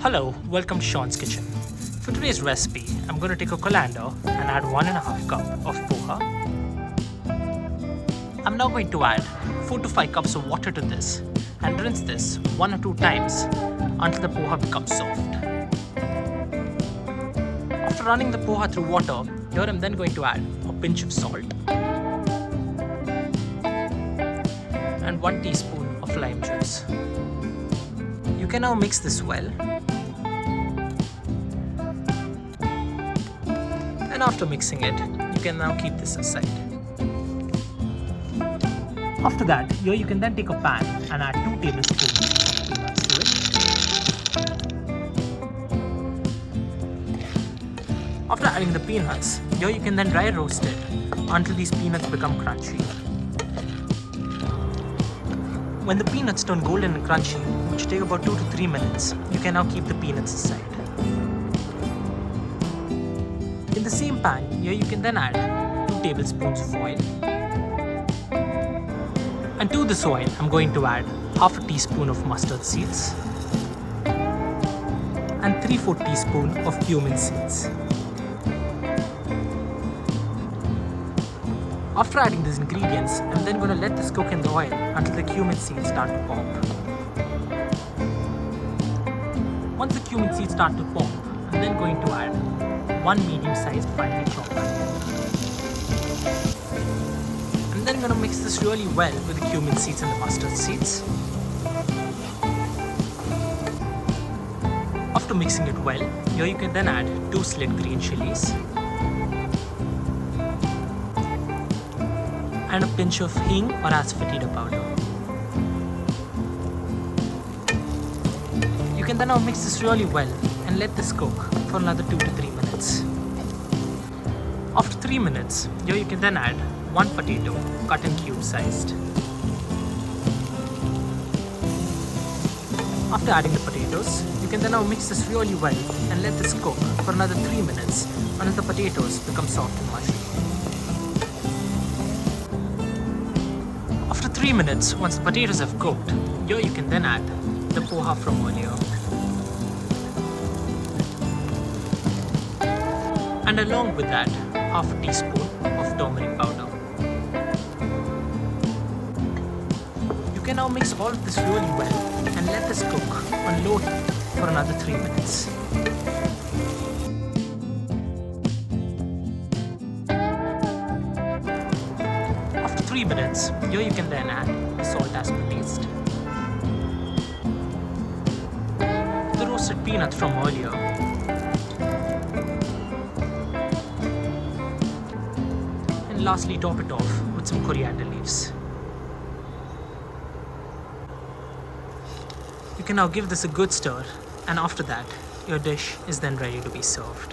Hello, welcome to Sean's Kitchen. For today's recipe, I'm going to take a colander and add 1.5 cup of poha. I'm now going to add 4 to 5 cups of water to this and rinse this 1 or 2 times until the poha becomes soft. After running the poha through water, here I'm then going to add a pinch of salt and 1 teaspoon of lime juice. You can now mix this well. And after mixing it, you can now keep this aside. After that, here you can then take a pan and add 2 tablespoons of peanuts to it. After adding the peanuts, here you can then dry roast it until these peanuts become crunchy. When the peanuts turn golden and crunchy, which take about 2 to 3 minutes, you can now keep the peanuts aside. In the same pan, here you can then add 2 tablespoons of oil. And to this oil, I'm going to add half a teaspoon of mustard seeds and 3/4 teaspoon of cumin seeds. After adding these ingredients, I'm then going to let this cook in the oil until the cumin seeds start to pop. Once the cumin seeds start to pop, I'm then going to add 1 medium-sized finely chopped onion. I'm then going to mix this really well with the cumin seeds and the mustard seeds. After mixing it well, here you can then add 2 slit green chilies and a pinch of Hing or asafoetida powder. You can then now mix this really well and let this cook for another 2 to 3 minutes. After 3 minutes, here you can then add 1 potato cut in cube sized. After adding the potatoes, you can then now mix this really well and let this cook for another 3 minutes until the potatoes become soft and mushy. After 3 minutes, once the potatoes have cooked, here you can then add the poha from earlier. And along with that, half a teaspoon of turmeric powder. You can now mix all of this really well and let this cook on low heat for another 3 minutes. After 3 minutes, here you can then add the salt as per taste. The roasted peanuts from earlier. And lastly, top it off with some coriander leaves. You can now give this a good stir, and after that, your dish is then ready to be served.